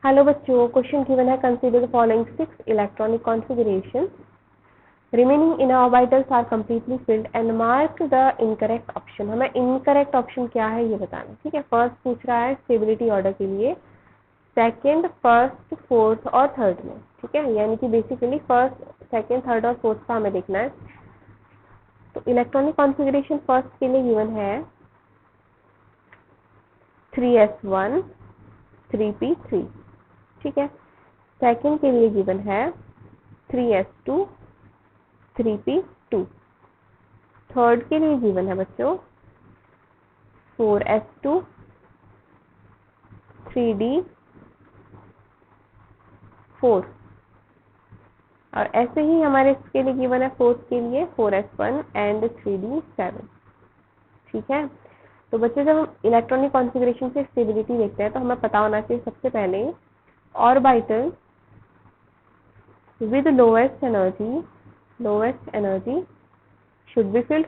Hello बच्चों, question given है consider the following 6 electronic configuration remaining in orbitals are completely filled and mark the incorrect option. हमें incorrect option क्या है ये बताना, ठीक है। फर्स्ट पूछ रहा है स्टेबिलिटी ऑर्डर के लिए, सेकंड, फर्स्ट, फोर्थ और थर्ड में, ठीक है। यानी कि बेसिकली फर्स्ट, सेकंड, थर्ड और फोर्थ का हमें देखना है। तो इलेक्ट्रॉनिक कॉन्फ़िगरेशन फर्स्ट के लिए गिवन है 3s1 3p3, ठीक है। सेकंड के लिए गिवन है 3s2 3p2। थर्ड के लिए गिवन है बच्चों 4s2 3d4। और ऐसे ही हमारे इसके लिए गिवन है फोर्थ के लिए 4s1 एंड 3d7, ठीक है। तो बच्चों जब हम इलेक्ट्रॉनिक कॉन्फ़िगरेशन से स्टेबिलिटी देखते हैं तो हमें पता होना चाहिए सबसे पहले orbital with lowest energy should be filled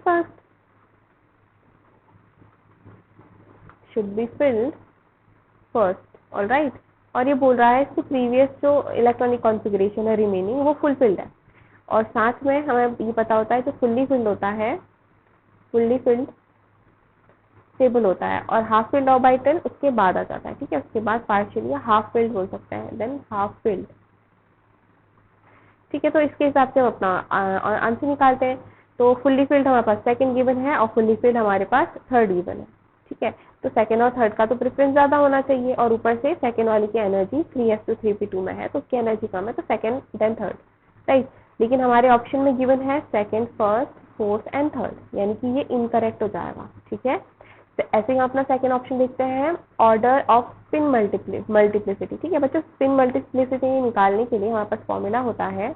first, all right। और ये बोल रहा है कि प्रीवियस जो इलेक्ट्रॉनिक कॉन्फ़िगरेशन है रिमेनिंग वो फुलफिल्ड है। और साथ में हमें ये पता होता है जो फुल्ली फिल्ड होता है, फुल्ली फिल्ड स्टेबल होता है, और हाफ फिल्ड ऑर्बिटल उसके बाद आ जाता है, ठीक है। उसके बाद पार्शियल या हाफ फिल्ड बोल सकते हैं, देन हाफ फिल्ड, ठीक है। तो इसके हिसाब से हम अपना आंसर निकालते हैं। तो फुल्ली फिल्ड हमारे पास सेकंड गिवन है और फुल्ली फिल्ड हमारे पास थर्ड गिवन है, ठीक है। तो सेकंड और थर्ड का तो प्रेफरेंस ज्यादा होना चाहिए, और ऊपर से सेकंड वाली की एनर्जी 3s2 3p2 में है तो उसकी एनर्जी कम है, तो सेकंड देन थर्ड, राइट। लेकिन हमारे ऑप्शन में गिवन है second, first, fourth and third, यानी कि ये इनकरेक्ट हो जाएगा, ठीक है। तो ऐसे ही हम अपना सेकंड ऑप्शन देखते हैं, ऑर्डर ऑफ स्पिन मल्टीप्लिसिटी, ठीक है बच्चों। स्पिन मल्टीप्लिसिटी निकालने के लिए हमारे पास फॉर्मूला होता है,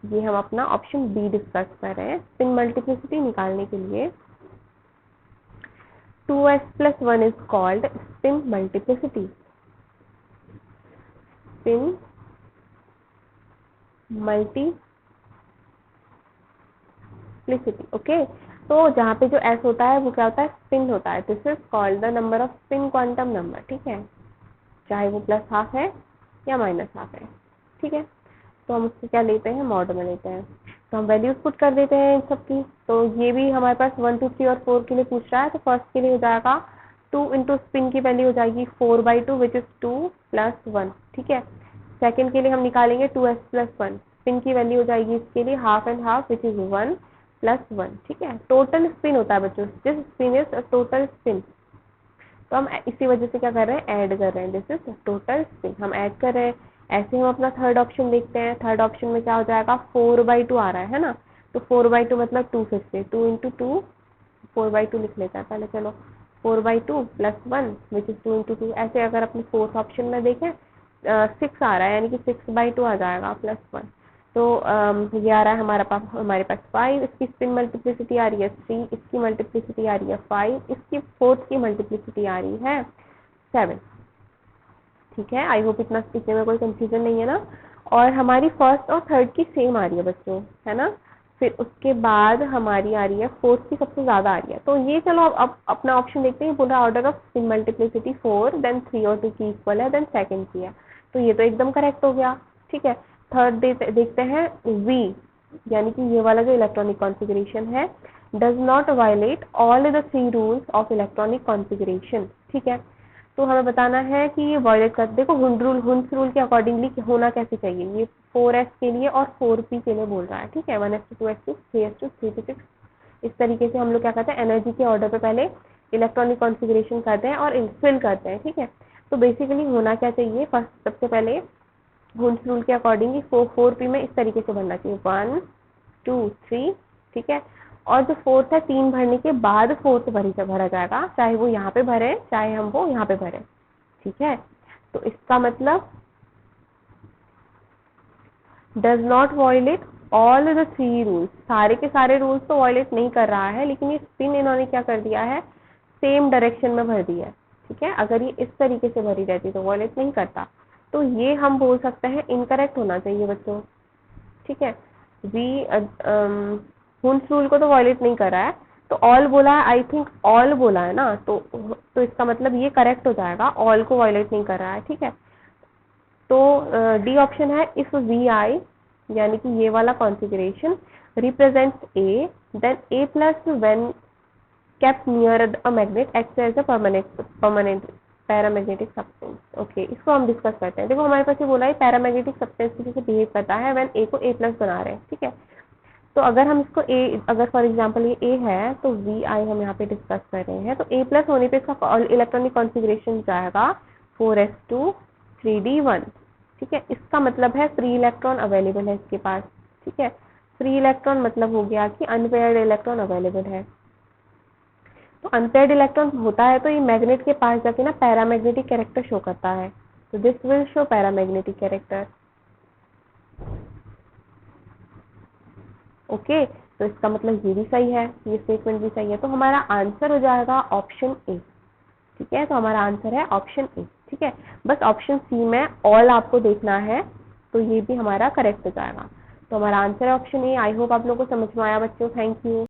ये हम अपना ऑप्शन बी डिस्कस कर रहे हैं। स्पिन मल्टीप्लिसिटी निकालने के लिए 2s+1 is called spin multiplicity, spin multiplicity, okay. तो जहाँ पे जो s होता है वो क्या होता है, स्पिन होता है। This is called the number off spin quantum number, ठीक है, चाहे वो +½ है या -½ है, ठीक है। तो हम उसको क्या लेते हैं, मॉड में लेते हैं। तो हम वैल्यूज पुट कर देते हैं इन सबकी। तो ये भी हमारे पास 1 2 3 और 4 के लिए पूछ रहा है। तो फर्स्ट के लिए हो जाएगा 2 इंटू स्पिन की वैल्यू हो जाएगी 4/2 विच इज 2 + 1, ठीक है। सेकंड के लिए हम निकालेंगे 2s+1, स्पिन की वैल्यू हो जाएगी इसके लिए half and half which is 1 + 1, ठीक है। टोटल स्पिन होता है बच्चों, this spin is total spin. तो हम इसी वजह से क्या कर रहे हैं, ऐड कर रहे हैं, दिस इज टोटल स्पिन, हम ऐड कर रहे हैं। ऐसे हम अपना थर्ड ऑप्शन देखते हैं। थर्ड ऑप्शन में क्या हो जाएगा, 4/2 आ रहा है ना। तो 4/2 मतलब 2, फिर से 2 इंटू 2, 4/2 लिख लेता है पहले, चलो 4/2 + 1 विच इज 2 इंटू 2। ऐसे अगर अपने फोर्थ ऑप्शन में देखें 6 आ रहा है, यानी कि 6/2 आ जाएगा +1। तो ये आ रहा है हमारे पास 5, इसकी स्पिन मल्टीप्लिसिटी आ रही है 3, इसकी मल्टीप्लिसिटी आ रही है 5, इसकी फोर्थ की मल्टीप्लिसिटी आ रही है 7, ठीक है। आई होप इसमें में कोई कंफ्यूजन नहीं है ना। और हमारी फर्स्ट और थर्ड की सेम आ रही है बच्चों, है ना। फिर उसके बाद हमारी आ रही है फोर्थ की सबसे ज्यादा आ रही है। तो ये चलो अब अपना ऑप्शन देखते हैं। पूरा order of spin multiplicity 4, then 3 और 2 की इक्वल है, देन सेकंड की है। तो ये तो एकदम करेक्ट हो गया, ठीक है। थर्ड देखते हैं वी, यानी कि ये वाला जो इलेक्ट्रॉनिक कॉन्फ़िगरेशन है does not violate all the 3 rules of electronic configuration, ठीक है। तो हमें बताना है कि ये वायलेट कर, देखो हुंस रूल के अकॉर्डिंगली होना कैसे चाहिए। ये 4s के लिए और 4p के लिए बोल रहा है, ठीक है। 1s2 2s2 3s2 3p6, इस तरीके से हम लोग क्या करते हैं, एनर्जी के ऑर्डर पे पहले इलेक्ट्रॉनिक कॉन्फ़िगरेशन करते हैं और फिल करते हैं, ठीक है। तो बेसिकली होना क्या चाहिए, फर्स्ट सबसे पहले हुंस रूल के अकॉर्डिंग 4p में इस तरीके से बनना चाहिए 1 2 3, ठीक है। और जो फोर्थ है 3 भरने के बाद फोर्थ भरा जाएगा, चाहे वो यहाँ पे भरे चाहे हम वो यहाँ पे भरे, ठीक है। तो इसका मतलब does not violate all the 3 rules, सारे के सारे रूल्स तो वायलेट नहीं कर रहा है, लेकिन ये स्पिन इन्होंने क्या कर दिया है, सेम डायरेक्शन में भर दिया है, ठीक है। अगर ये इस तरीके से भरी रहती तो वायलेट नहीं करता। तो ये हम बोल सकते हैं इनकरेक्ट होना चाहिए बच्चों, ठीक है। वी हुंस रूल को तो वायलेट नहीं कर रहा है, तो ऑल बोला है, आई थिंक ऑल बोला है ना, तो इसका मतलब ये करेक्ट हो जाएगा, ऑल को वायलेट नहीं कर रहा है, ठीक है। तो डी ऑप्शन है, इफ वी आई यानी कि ये वाला configuration represents A, then A plus when kept near a magnet acts as a permanent paramagnetic substance. Okay, इसको हम डिस्कस करते हैं। देखो हमारे पास ये बोला है पैरामैग्नेटिक सब्सटेंस किसी से बिहेव करता है व्हेन ए को ए प्लस बना रहे हैं, ठीक है। तो अगर हम इसको ए, अगर फॉर एग्जांपल ये ए है तो वी आई हम यहाँ पे डिस्कस कर रहे हैं, तो ए प्लस होने पे इसका इलेक्ट्रॉनिक कॉन्फ़िगरेशन जाएगा 4s2 3d1, ठीक है। इसका मतलब है फ्री इलेक्ट्रॉन अवेलेबल है इसके पास, ठीक है। फ्री इलेक्ट्रॉन मतलब हो गया कि अनपेयर्ड इलेक्ट्रॉन अवेलेबल है। तो अनपेयर्ड इलेक्ट्रॉन होता है तो ये मैग्नेट के पास जाके ना पैरामैग्नेटिक कैरेक्टर शो करता है, तो this will show paramagnetic character. Okay, तो इसका मतलब ये भी सही है, ये स्टेटमेंट भी सही है, तो हमारा आंसर हो जाएगा ऑप्शन ए, ठीक है। तो हमारा आंसर है ऑप्शन ए, ठीक है। बस ऑप्शन सी में ऑल आपको देखना है, तो ये भी हमारा करेक्ट हो जाएगा। तो हमारा आंसर है ऑप्शन ए। आई होप आप लोगों को समझ में आया बच्चों, थैंक यू।